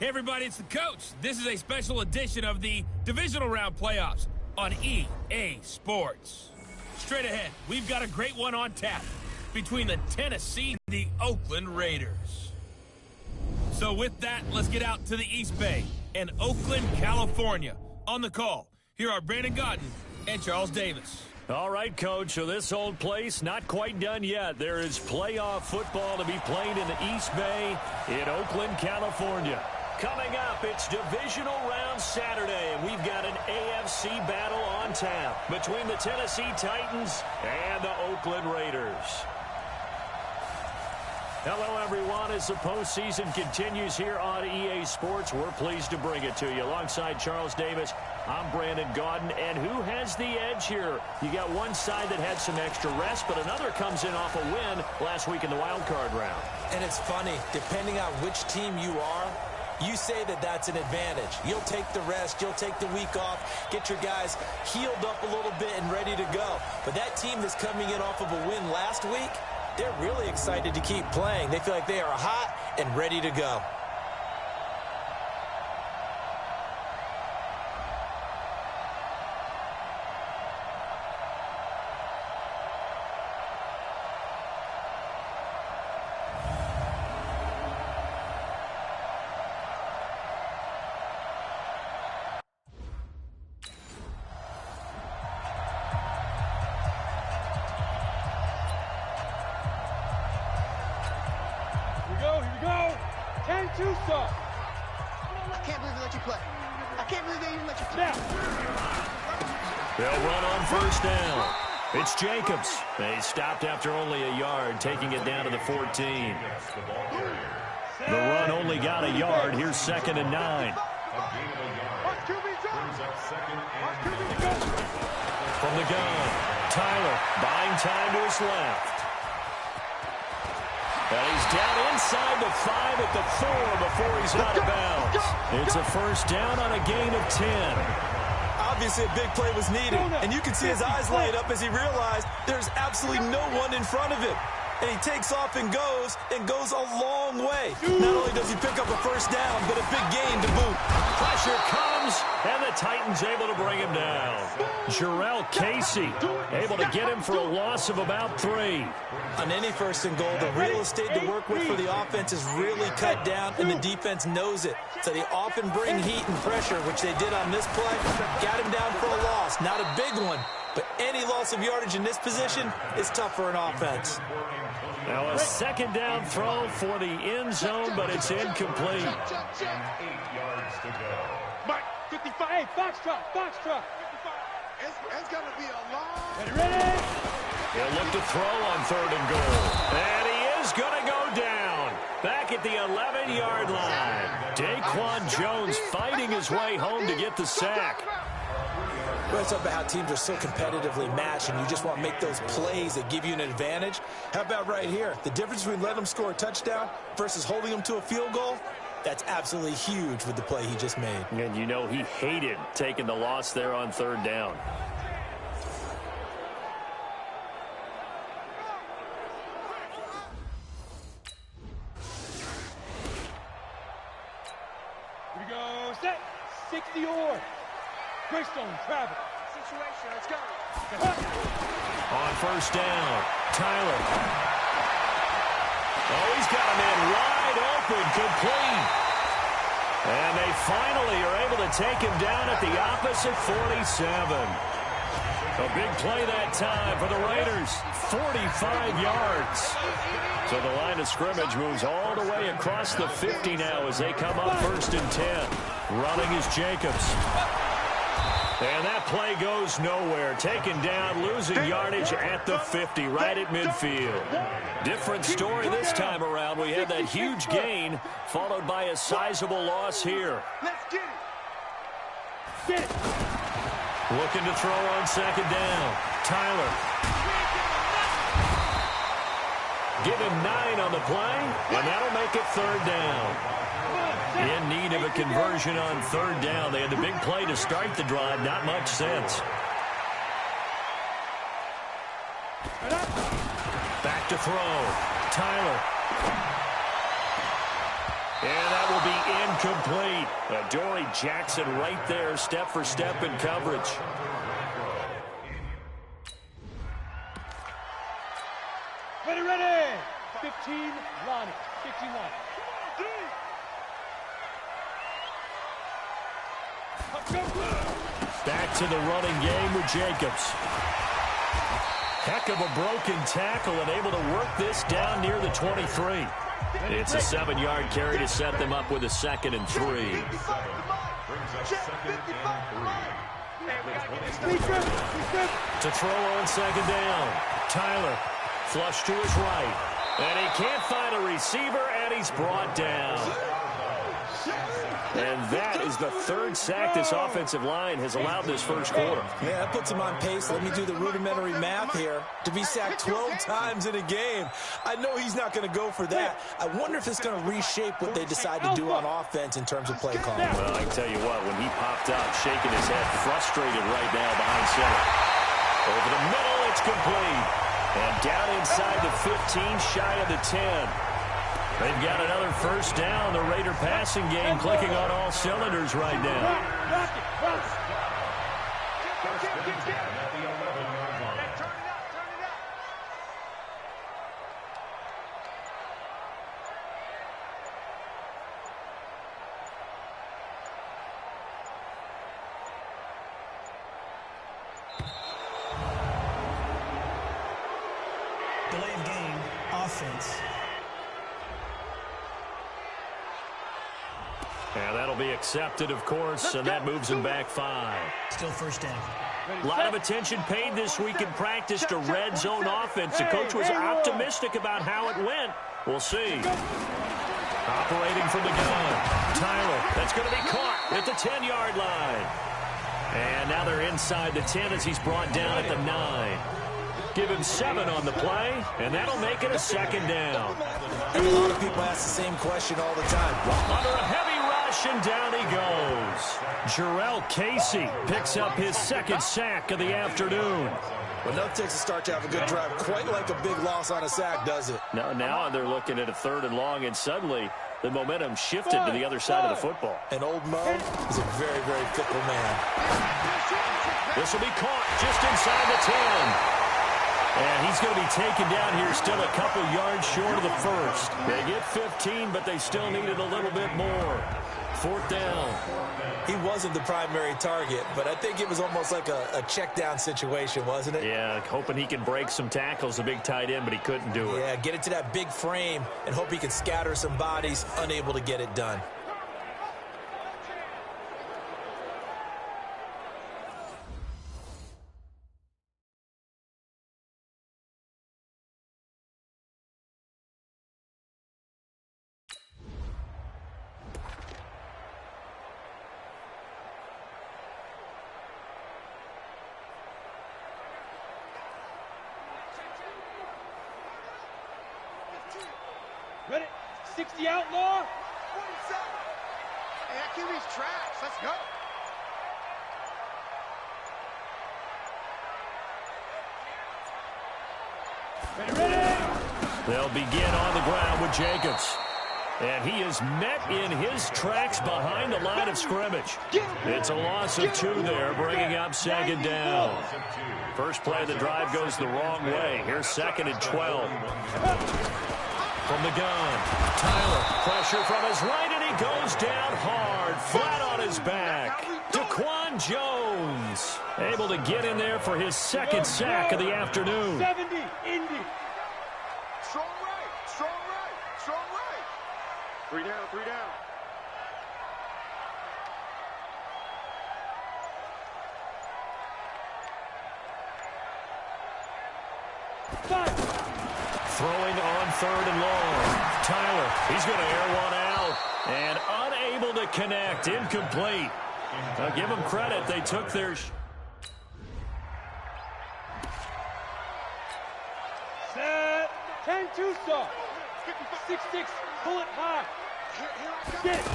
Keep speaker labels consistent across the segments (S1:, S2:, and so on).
S1: Hey everybody, it's the coach. This is a special edition of the Divisional Round Playoffs on EA Sports. Straight ahead, we've got a great one on tap between the Tennessee and the Oakland Raiders. So with that, let's get out to the East Bay and Oakland, California. On the call, here are Brandon Godden and Charles Davis.
S2: All right, Coach, so this old place not quite done yet. There is playoff football to be played in the East Bay in Oakland, California. Coming up, it's Divisional Round Saturday, and we've got an AFC battle on tap between the Tennessee Titans and the Oakland Raiders. Hello, everyone. As the postseason continues here on EA Sports, we're pleased to bring it to you. Alongside Charles Davis, I'm Brandon Godden. And who has the edge here? You got one side that had some extra rest, but another comes in off a win last week in the wild card round.
S3: And it's funny, depending on which team you are, you say that that's an advantage. You'll take the rest, you'll take the week off, get your guys healed up a little bit and ready to go. But that team that's coming in off of a win last week, they're really excited to keep playing. They feel like they are hot and ready to go.
S4: I can't believe they let you play. I can't believe they even let you play.
S2: They'll run on first down. It's Jacobs. They stopped after only a yard, taking it down to the 14. The run only got a yard. Here's 2nd and 9. From the gun, Tyler buying time to his left. And he's down inside the 5 at the 4 before he's out of bounds. It's a first down on a gain of 10.
S3: Obviously, a big play was needed, and you can see his eyes light up as he realized there's absolutely no one in front of him. And he takes off and goes a long way. Not only does he pick up a first down, but a big gain to boot.
S2: Pressure comes, and the Titans able to bring him down. Jarrell Casey able to get him for a loss of about 3.
S3: On any first and goal, the real estate to work with for the offense is really cut down, and the defense knows it. So they often bring heat and pressure, which they did on this play. Got him down for a loss. Not a big one, but any loss of yardage in this position is tough for an offense.
S2: Now a second down throw for the end zone, but it's incomplete.
S4: 8 yards to go.
S5: Mike, 55, hey, box truck.
S4: It's going to be a long...
S5: Ready?
S2: He'll look to throw on 3rd and goal. And he is going to go down. Back at the 11-yard line. Daquan Jones fighting his way home to get the sack.
S3: Let's talk about how teams are so competitively matched and you just want to make those plays that give you an advantage. How about right here? The difference between letting them score a touchdown versus holding them to a field goal, that's absolutely huge with the play he just made.
S2: And you know he hated taking the loss there on 3rd down.
S5: Here we go, set, 60 or. Greystone, travel.
S4: Situation, let's go.
S2: On first down, Tyler. Oh, he's got a man wide open, complete. And they finally are able to take him down at the opposite 47. A big play that time for the Raiders, 45 yards. So the line of scrimmage moves all the way across the 50 now as they come up 1st and 10. Running is Jacobs. And that play goes nowhere. Taken down, losing yardage at the 50, right at midfield. Different story this time around. We had that huge gain, followed by a sizable loss here.
S4: Let's get it.
S2: Looking to throw on 2nd down. Tyler. Give him 9 on the play, and that'll make it 3rd down. In need of a conversion on 3rd down. They had the big play to start the drive. Not much sense. Back to throw. Tyler. And that will be incomplete. Dory Jackson right there, step for step in coverage.
S5: Ready. 15, Lonnie. 15, Lonnie.
S2: Back to the running game with Jacobs. Heck of a broken tackle and able to work this down near the 23. It's a 7-yard carry to set them up with a 2nd and 3. To throw on 2nd down. Tyler, flush to his right. And he can't find a receiver, and he's brought down. And that is the 3rd sack this offensive line has allowed this first quarter.
S3: Yeah, that puts him on pace. Let me do the rudimentary math here. To be sacked 12 times in a game, I know he's not going to go for that. I wonder if it's going to reshape what they decide to do on offense in terms of play calling.
S2: Well, I can tell you what, when he popped up, shaking his head, frustrated right now behind center. Over the middle, it's complete. And down inside the 15, shy of the 10. They've got another first down. The Raider passing game clicking on all cylinders right now.
S6: Delay of game, offense.
S2: And that'll be accepted, of course, and that moves him back 5.
S6: Still first down.
S2: A lot of attention paid this week in practice to red zone offense. The coach was optimistic about how it went. We'll see. Operating from the gun. Tyler, that's going to be caught at the 10-yard line. And now they're inside the 10 as he's brought down at the 9. Give him 7 on the play, and that'll make it a 2nd down.
S3: And a lot of people ask the same question all the time.
S2: Under a heavy rush, and down he goes. Jarrell Casey picks up his 2nd sack of the afternoon.
S3: Well, nothing takes a start to have a good drive. Quite like a big loss on a sack, does it?
S2: Now they're looking at a 3rd and long, and suddenly the momentum shifted to the other side of the football.
S3: And old Mo is a very, very fickle man.
S2: This will be caught just inside the 10. And he's going to be taken down here still a couple yards short of the first. They get 15, but they still needed a little bit more. 4th down.
S3: He wasn't the primary target, but I think it was almost like a check down situation, wasn't it?
S2: Yeah, hoping he can break some tackles, a big tight end, but he couldn't do it.
S3: Yeah, get it to that big frame and hope he can scatter some bodies, unable to get it done.
S5: Ready? 60 outlaw.
S4: 47. Hey, that QB's trash. Let's go.
S5: Ready.
S2: They'll begin on the ground with Jacobs. And he is met in his tracks behind the line of scrimmage. It's a loss of 2 there, bringing up 2nd down. First play of the drive goes the wrong way. Here's 2nd and 12. From the gun, Tyler, pressure from his right, and he goes down hard, flat on his back. Daquan Jones, able to get in there for his 2nd sack of the afternoon.
S5: 70, Indy.
S4: Strong right. Strong right. Strong right. 3 down. 3 down.
S2: Throwing on 3rd and long. Tyler, he's going to air one out. And unable to connect. Incomplete. Now give them credit. They took their...
S5: Set. 10-2 stop. 6-6. Pull it high. Get it.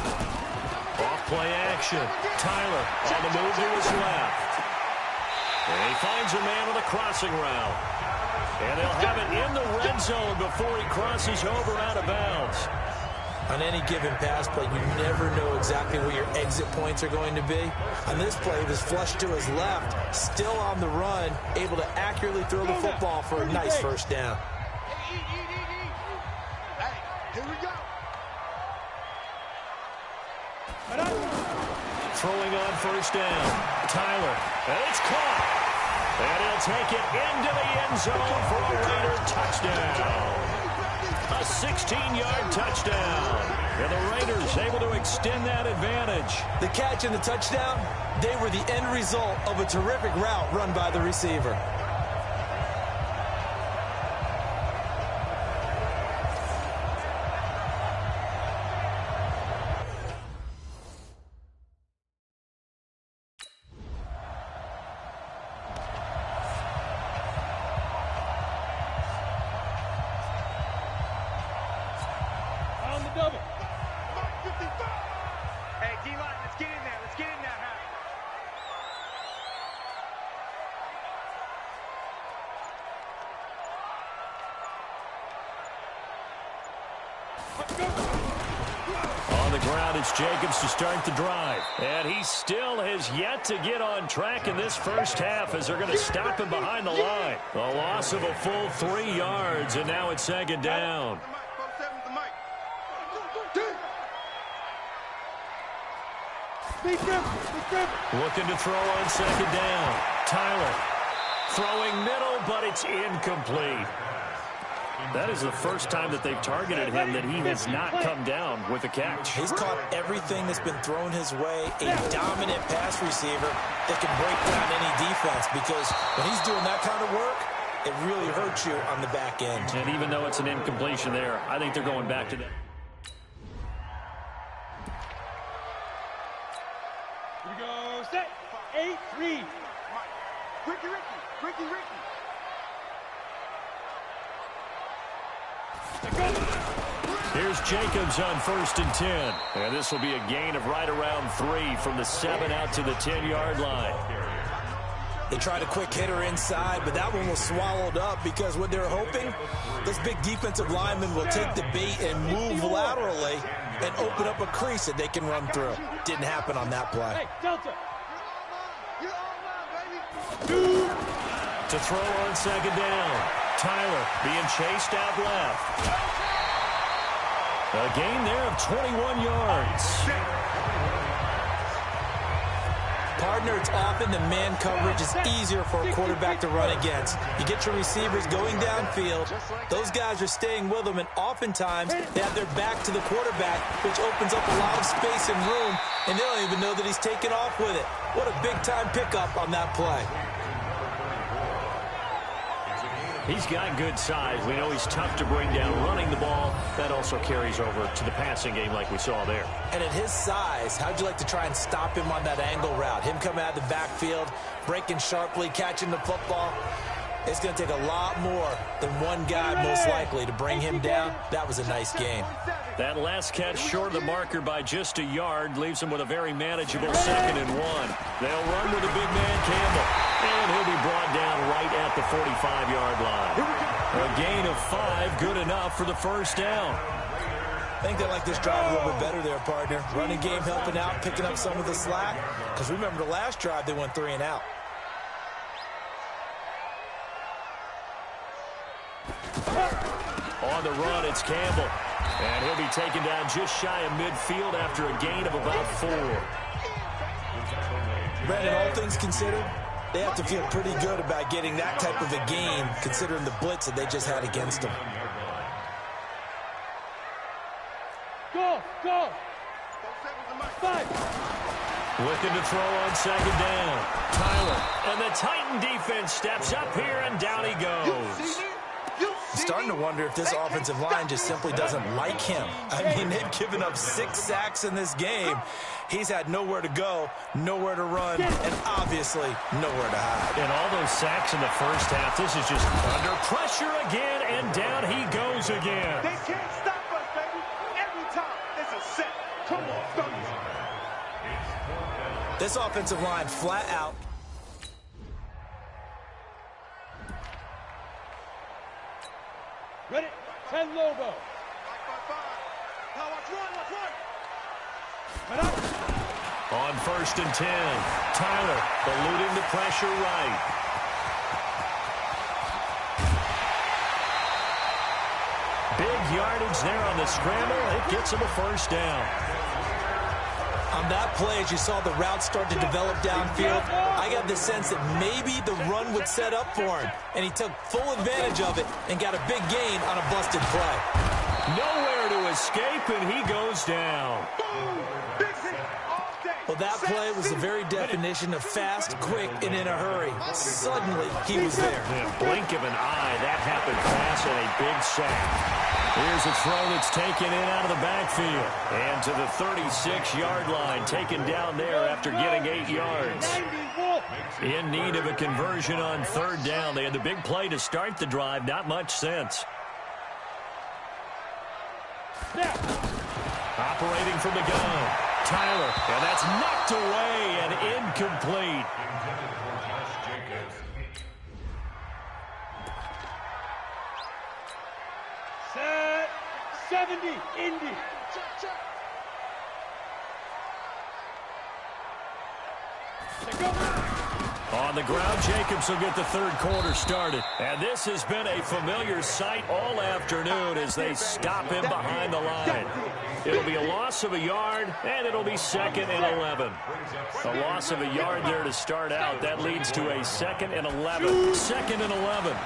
S2: Off play action. Tyler on the move to his left. And he finds a man on the crossing route. And they'll have it in the red zone before he crosses over out of bounds.
S3: On any given pass play, you never know exactly where your exit points are going to be. On this play, he was flushed to his left, still on the run, able to accurately throw the football for a nice first down.
S4: Hey, here we go.
S2: Throwing on first down. Tyler, and it's caught. And he'll take it into the end zone for a Raider touchdown. A 16-yard touchdown. And the Raiders able to extend that advantage.
S3: The catch and the touchdown, they were the end result of a terrific route run by the receiver.
S5: Double.
S7: Hey, D-line, let's get in there. Let's get in there, huh?
S2: On the ground, it's Jacobs to start the drive. And he still has yet to get on track in this first half as they're going to stop him behind the line. A loss of a full 3 yards, and now it's second down. Looking to throw on second down. Tyler throwing middle, but it's incomplete. That is the first time that they've targeted him that he has not come down with a catch.
S3: He's caught everything that's been thrown his way. A dominant pass receiver that can break down any defense, because when he's doing that kind of work, it really hurts you on the back end.
S2: And even though it's an incompletion there, I think they're going back to that.
S5: Here we go, set, 8-3.
S4: Ricky.
S2: Here's Jacobs on 1st and 10. And this will be a gain of right around 3 from the 7 out to the 10-yard line.
S3: They tried a quick hitter inside, but that one was swallowed up because what they're hoping, this big defensive lineman will take the bait and move laterally and open up a crease that they can run through. Didn't happen on that play.
S5: Hey, Delta.
S2: To throw on second down. Tyler being chased out left. A gain there of 21 yards.
S3: Partner, it's often the man coverage is easier for a quarterback to run against. You get your receivers going downfield. Those guys are staying with them, and oftentimes they have their back to the quarterback, which opens up a lot of space and room, and they don't even know that he's taken off with it. What a big-time pickup on that play.
S2: He's got good size. We know he's tough to bring down running the ball. That also carries over to the passing game like we saw there.
S3: And at his size, how'd you like to try and stop him on that angle route? Him coming out of the backfield, breaking sharply, catching the football. It's going to take a lot more than one guy, most likely, to bring him down. That was a nice game.
S2: That last catch short of the marker by just a yard leaves him with a very manageable 2nd and 1. They'll run with a big man, Campbell. And he'll be brought down right at the 45-yard line. A gain of 5, good enough for the first down.
S3: I think they like this drive a little bit better there, partner. Running game helping out, picking up some of the slack. Because remember the last drive, they went 3 and out.
S2: On the run, it's Campbell. And he'll be taken down just shy of midfield after a gain of about 4.
S3: Brandon, all things considered, they have to feel pretty good about getting that type of a gain, considering the blitz that they just had against them.
S5: Go. 5.
S2: Looking to throw on second down. Tyler. And the Titan defense steps up here, and down he goes.
S3: I'm starting to wonder if this offensive line just simply doesn't like him. I mean, they've given up 6 sacks in this game. He's had nowhere to go, nowhere to run, and obviously nowhere to hide.
S2: And all those sacks in the first half, this is just under pressure again, and down he goes again.
S7: They can't stop us, baby. Every time it's a set. Come on, fellas.
S3: This offensive line flat out.
S5: Ready? 10 Lobo.
S2: On 1st and 10, Tyler eluding the pressure right. Big yardage there on the scramble. It gets him a first down.
S3: On that play, as you saw the route start to develop downfield, I got the sense that maybe the run would set up for him, and he took full advantage of it and got a big gain on a busted play.
S2: Nowhere to escape, and he goes down.
S3: Well, that play was the very definition of fast, quick, and in a hurry. Suddenly, he was there.
S2: In a blink of an eye, that happened fast, and a big sack. Here's a throw that's taken in out of the backfield. And to the 36-yard line, taken down there after getting 8 yards. In need of a conversion on 3rd down. They had the big play to start the drive. Not much sense. Operating from the gun, Tyler. And that's knocked away and incomplete.
S5: Set 70, Indy.
S2: On the ground, Jacobs will get the 3rd quarter started. And this has been a familiar sight all afternoon as they stop him behind the line. It'll be a loss of a yard, and it'll be 2nd and 11. A loss of a yard there to start out. That leads to a 2nd and 11. 2nd and 11.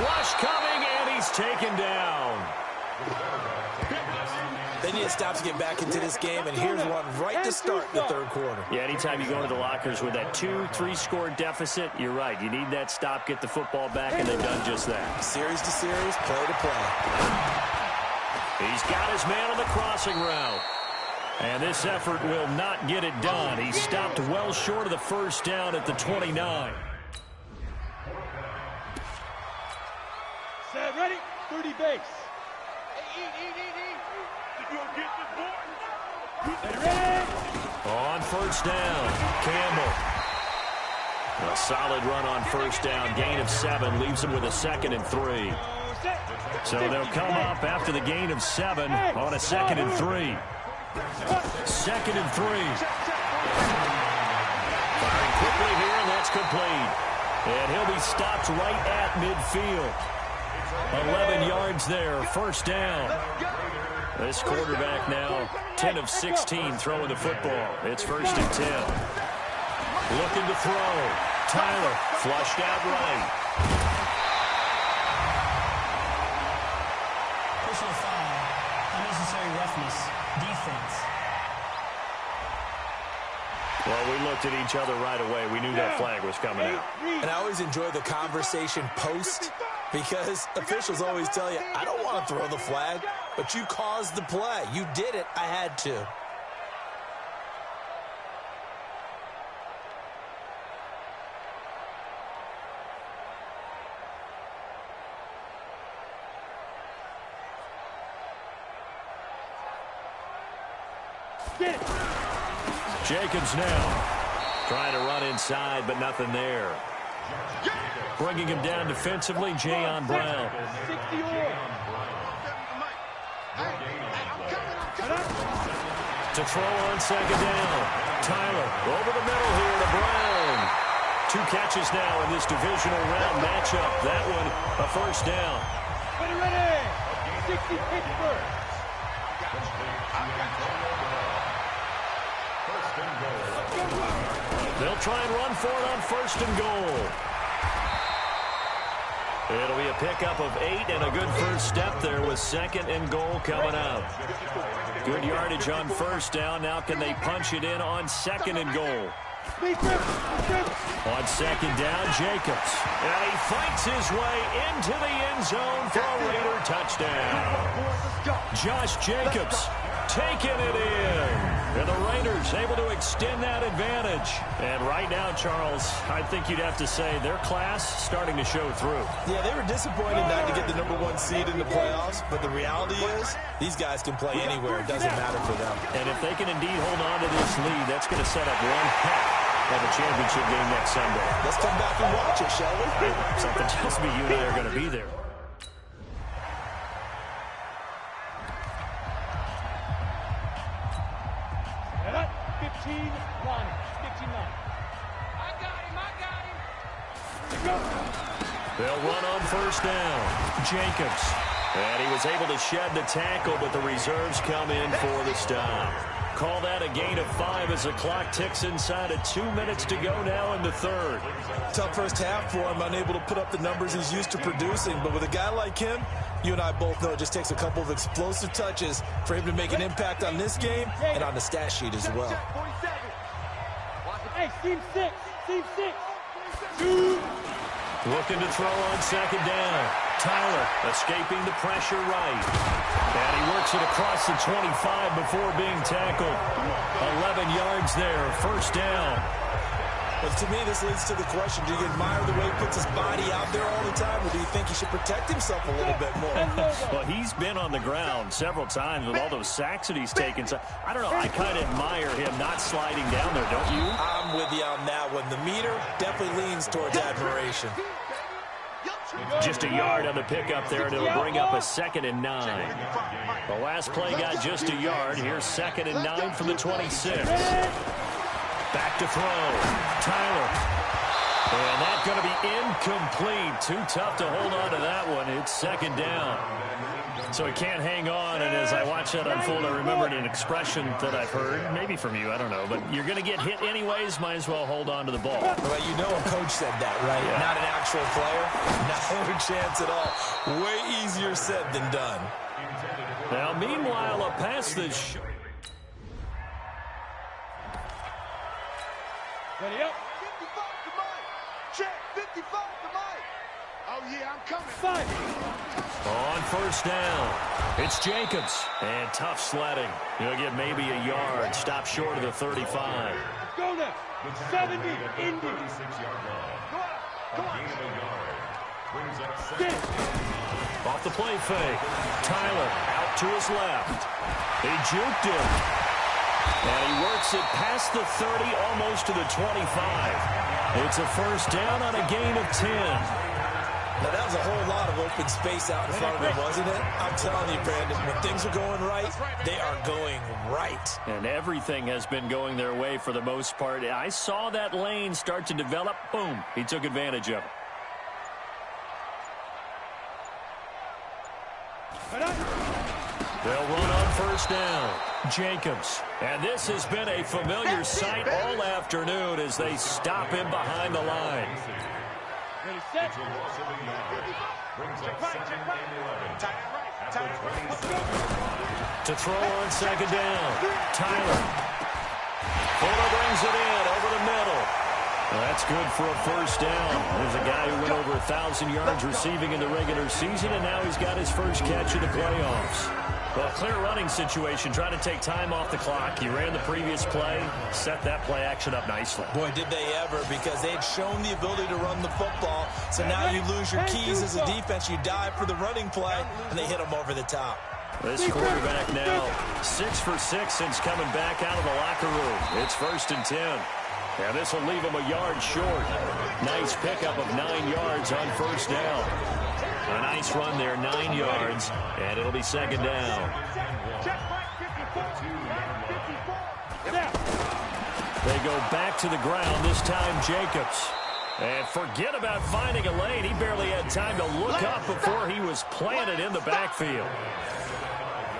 S2: Rush coming, and he's taken down.
S3: They need to stop to get back into this game, and here's one right to start the 3rd quarter.
S2: Yeah, anytime you go into the lockers with that 2-3 score deficit, you're right. You need that stop, get the football back, and they've done just that.
S3: Series to series, play to play.
S2: He's got his man on the crossing route. And this effort will not get it done. He stopped well short of the first down at the 29.
S5: Set, ready, 30 base.
S2: On 1st down, Campbell. A solid run on 1st down. Gain of 7 leaves him with a 2nd and 3. So they'll come up after the gain of 7 on a 2nd and 3. 2nd and 3. Firing quickly here, and that's complete. And he'll be stopped right at midfield. 11 yards there, 1st down. This quarterback now 10 of 16 throwing the football. It's 1st and 10. Looking to throw. Tyler flushed out right.
S6: Personal foul. Unnecessary roughness. Defense.
S2: Well, we looked at each other right away. We knew that flag was coming out.
S3: And I always enjoy the conversation post, because officials always tell you, I don't want to throw the flag, but you caused the play. You did it. I had to.
S2: Jacobs now trying to run inside, but nothing there. Bringing him down defensively, Jayon Brown. To throw on 2nd down. Tyler over the middle here to Brown. 2 catches now in this divisional round matchup. That one a 1st down.
S5: Ready, 60 Pittsburgh.
S2: They'll try and run for it on 1st and goal. It'll be a pickup of 8 and a good first step there with 2nd and goal coming up. Good yardage on 1st down. Now can they punch it in on 2nd and goal? On 2nd down, Jacobs. And he fights his way into the end zone for a Raider touchdown. Josh Jacobs taking it in. And the Raiders able to extend that advantage. And right now, Charles, I think you'd have to say their class starting to show through.
S3: Yeah, they were disappointed not to get the #1 seed in the playoffs, but the reality is these guys can play anywhere. It doesn't matter for them.
S2: And if they can indeed hold on to this lead, that's going to set up one heck of a championship game next Sunday.
S3: Let's come back and watch it, shall we?
S2: Something tells me you and I are going to be there. They'll run on first down. Jacobs. And he was able to shed the tackle, but the reserves come in for the stop. Call that a gain of 5 as the clock ticks inside of 2 minutes to go now in the third.
S3: Tough first half for him, unable to put up the numbers he's used to producing. But with a guy like him, you and I both know it just takes a couple of explosive touches for him to make an impact on this game and on the stat sheet as well.
S5: Hey, team 6. Team 6.
S2: Looking to throw on second down. Tyler escaping the pressure right. And he works it across the 25 before being tackled. 11 yards there, first down.
S3: But to me, this leads to the question, do you admire the way he puts his body out there all the time, or do you think he should protect himself a little bit more?
S2: Well, he's been on the ground several times with all those sacks that he's taken. So I don't know, I kind of admire him not sliding down there, don't you?
S3: I'm with you on that one. The meter definitely leans towards admiration.
S2: Just a yard on the pickup there, and it'll bring up a 2nd and 9. The last play got just a yard. Here's 2nd and 9 from the 26. Back to throw. Tyler. And that's going to be incomplete. Too tough to hold on to that one. It's 2nd down. So he can't hang on, and as I watch that unfold, I remembered an expression that I've heard, maybe from you, I don't know, but you're going to get hit anyways, might as well hold on to the ball.
S3: Well, you know a coach said that, right? Yeah. Not an actual player. Not a chance at all. Way easier said than done.
S2: Now, meanwhile, a pass that's...
S5: Ready up.
S4: 55 to Mike. Check. 55 to Mike. Oh, yeah, I'm coming.
S5: 5.
S2: On first down, it's Jacobs. And tough sledding. He'll get maybe a yard. Stop short of the 35.
S5: Go now. 70. Indy.
S4: Go out. Come on.
S2: Off the play fake. Tyler out to his left. He juked him. And he works it past the 30, almost to the 25. It's a first down on a gain of 10.
S3: Now, that was a whole lot of open space out in front of him, wasn't it? I'm telling you, Brandon, when things are going right, they are going right.
S2: And everything has been going their way for the most part. I saw that lane start to develop. Boom. He took advantage of it. They'll run on first down. Jacobs. And this has been a familiar sight all afternoon as they stop him behind the line.
S5: Ready, set.
S2: To throw on second down. Tyler. Fuller brings it in over the middle. Well, that's good for a first down. There's a guy who went over 1,000 yards receiving in the regular season, and now he's got his first catch of the playoffs. Well, a clear running situation, trying to take time off the clock. He ran the previous play, set that play action up nicely.
S3: Boy, did they ever, because they had shown the ability to run the football. So now you lose your keys as a defense. You dive for the running play, and they hit them over the top.
S2: This quarterback now 6 for 6 since coming back out of the locker room. It's 1st and 10. And this will leave him a yard short. Nice pickup of 9 yards on first down. A nice run there, 9 yards, and it'll be 2nd down. They go back to the ground, this time Jacobs. And forget about finding a lane. He barely had time to look up before he was planted in the backfield.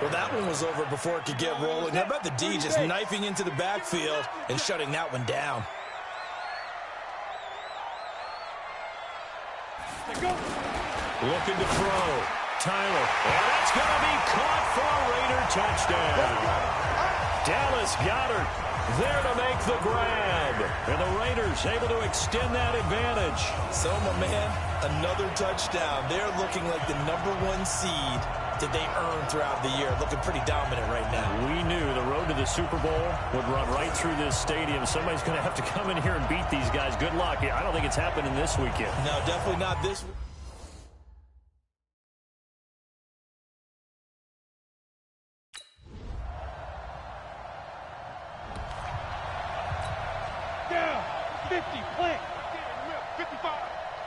S3: Well, that one was over before it could get rolling. How about the D just knifing into the backfield and shutting that one down?
S2: Looking to throw. Tyler. And that's going to be caught for a Raider touchdown. Dallas Goedert there to make the grab. And the Raiders able to extend that advantage.
S3: So, my man, another touchdown. They're looking like the #1 seed that they earned throughout the year. Looking pretty dominant right now.
S2: We knew the road to the Super Bowl would run right through this stadium. Somebody's going to have to come in here and beat these guys. Good luck. I don't think it's happening this weekend.
S3: No, definitely not this week.
S5: Down. 50. Plant.
S7: 55.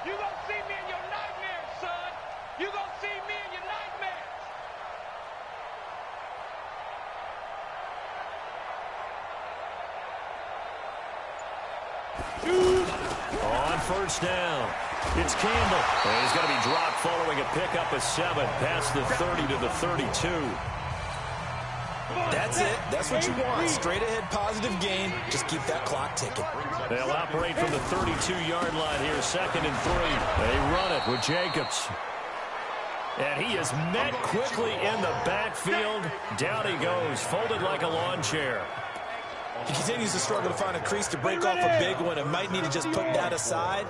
S7: You gonna see me in your nightmares, son. You gonna see me in your nightmares.
S2: On first down, It's Campbell. And he's going to be dropped following a pickup of 7 past the 30 to the 32.
S3: That's it. That's what you want. Straight ahead positive gain. Just keep that clock ticking.
S2: They'll operate from the 32-yard line here, 2nd and 3. They run it with Jacobs. And he is met quickly in the backfield. Down he goes, folded like a lawn chair.
S3: He continues to struggle to find a crease to break off a big one and might need to just put that aside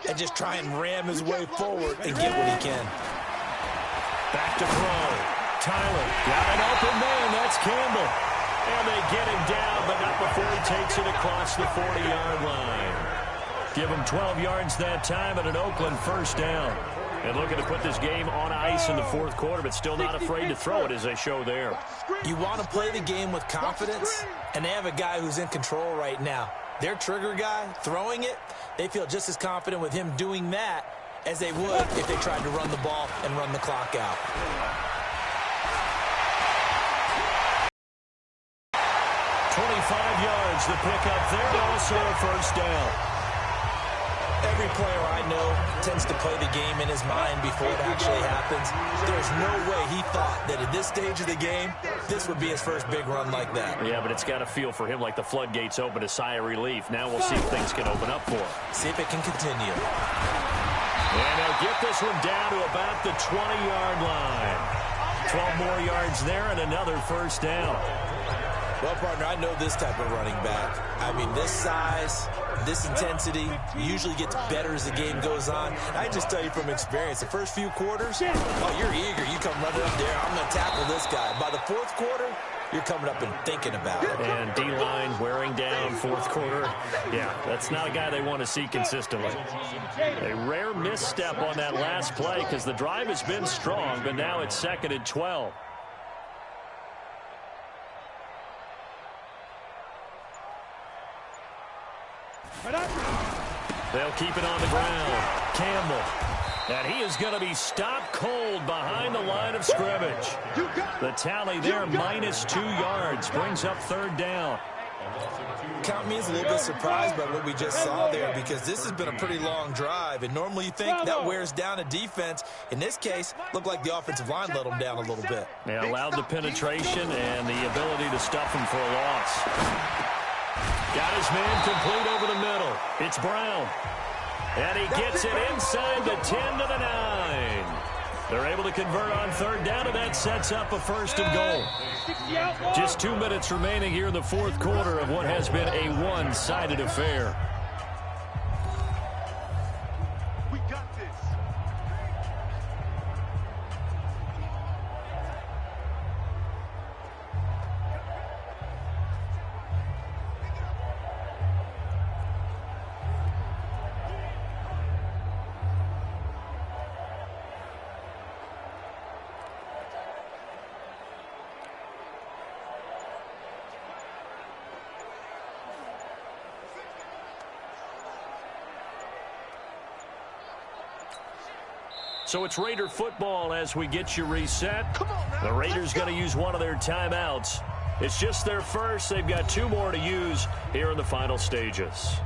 S3: and just try and ram his way forward and get what he can.
S2: Back to throw. Tyler got an open man. That's Campbell. And they get him down, but not before he takes it across the 40-yard line. Give him 12 yards that time and an Oakland first down. And looking to put this game on ice in the 4th quarter, but still not afraid to throw it as they show there.
S3: You want to play the game with confidence, and they have a guy who's in control right now. Their trigger guy, throwing it, they feel just as confident with him doing that as they would if they tried to run the ball and run the clock out.
S2: 25 yards, the pickup there, also a first down.
S3: Every player I know tends to play the game in his mind before it actually happens. There's no way he thought that at this stage of the game, this would be his first big run like that.
S2: Yeah, but it's got to feel for him like the floodgates open, a sigh of relief. Now we'll see if things can open up for him.
S3: See if it can continue.
S2: And they'll get this one down to about the 20-yard line. 12 more yards there and another first down.
S3: Well, partner, I know this type of running back. I mean, this size, this intensity usually gets better as the game goes on. I just tell you from experience, the first few quarters, oh, you're eager. You come running up there, I'm going to tackle this guy. By the 4th quarter, you're coming up and thinking about it.
S2: And D-line wearing down 4th quarter. Yeah, that's not a guy they want to see consistently. A rare misstep on that last play because the drive has been strong, but now it's 2nd and 12. They'll keep it on the ground. Campbell. And he is going to be stopped cold behind the line of scrimmage. The tally there, -2 yards, brings up 3rd down.
S3: Count me as a little bit surprised by what we just saw there because this has been a pretty long drive, and normally you think that wears down a defense. In this case, looked like the offensive line let them down a little bit.
S2: They allowed the penetration and the ability to stuff him for a loss. Got his man complete over the middle. It's Brown. And he gets it inside the 10 to the 9. They're able to convert on 3rd down, and that sets up a 1st and goal. Just 2 minutes remaining here in the 4th quarter of what has been a one-sided affair.
S4: We got this.
S2: So it's Raider football as we get you reset. The Raiders going to use one of their timeouts. It's just their first. They've got 2 more to use here in the final stages.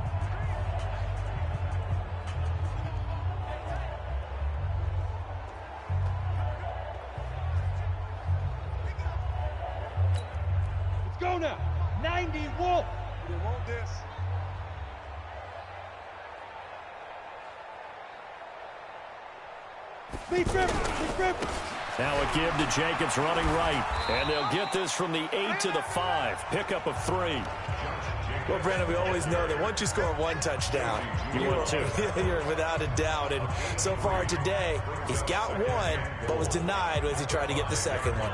S5: Let's go now. 90 Wolf.
S4: They want this.
S2: Now a give to Jacobs running right. And they'll get this from the 8 to the 5. Pickup of 3.
S3: Well, Brandon, we always know that once you score 1 touchdown, you're without a doubt. And so far today, he's got 1, but was denied as he tried to get the 2nd one.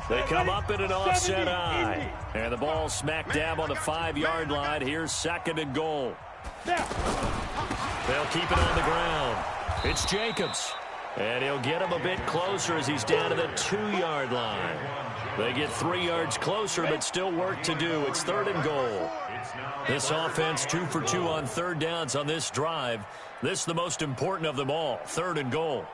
S2: They come up in an offset eye. And the ball smack dab on the 5-yard line. Here's 2nd and goal. They'll keep it on the ground. It's Jacobs. And he'll get him a bit closer as he's down to the 2-yard line. They get 3 yards closer, but still work to do. It's 3rd and goal. This offense 2 for 2 on 3rd downs on this drive. This is the most important of them all. 3rd and goal.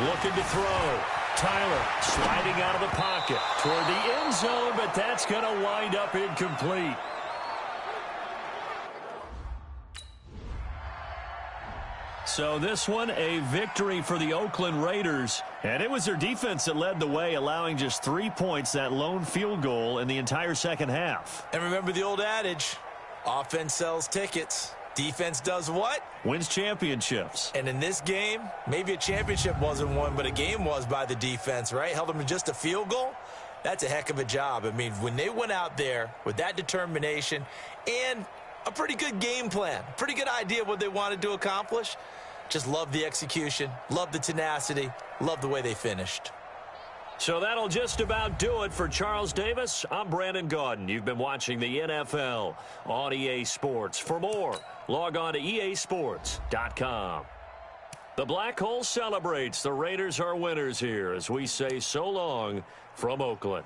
S2: Looking to throw. Tyler sliding out of the pocket toward the end zone, but that's going to wind up incomplete. So this one, a victory for the Oakland Raiders. And it was their defense that led the way, allowing just 3 points, that lone field goal in the entire second half.
S3: And remember the old adage, offense sells tickets. Defense does what?
S2: Wins championships.
S3: And in this game, maybe a championship wasn't won, but a game was by the defense, right? Held them to just a field goal. That's a heck of a job. I mean, when they went out there with that determination and a pretty good game plan, pretty good idea what they wanted to accomplish, just love the execution, love the tenacity, love the way they finished.
S2: So that'll just about do it for Charles Davis. I'm Brandon Gaudin. You've been watching the NFL on EA Sports. For more, log on to easports.com. The Black Hole celebrates. The Raiders are winners here as we say so long from Oakland.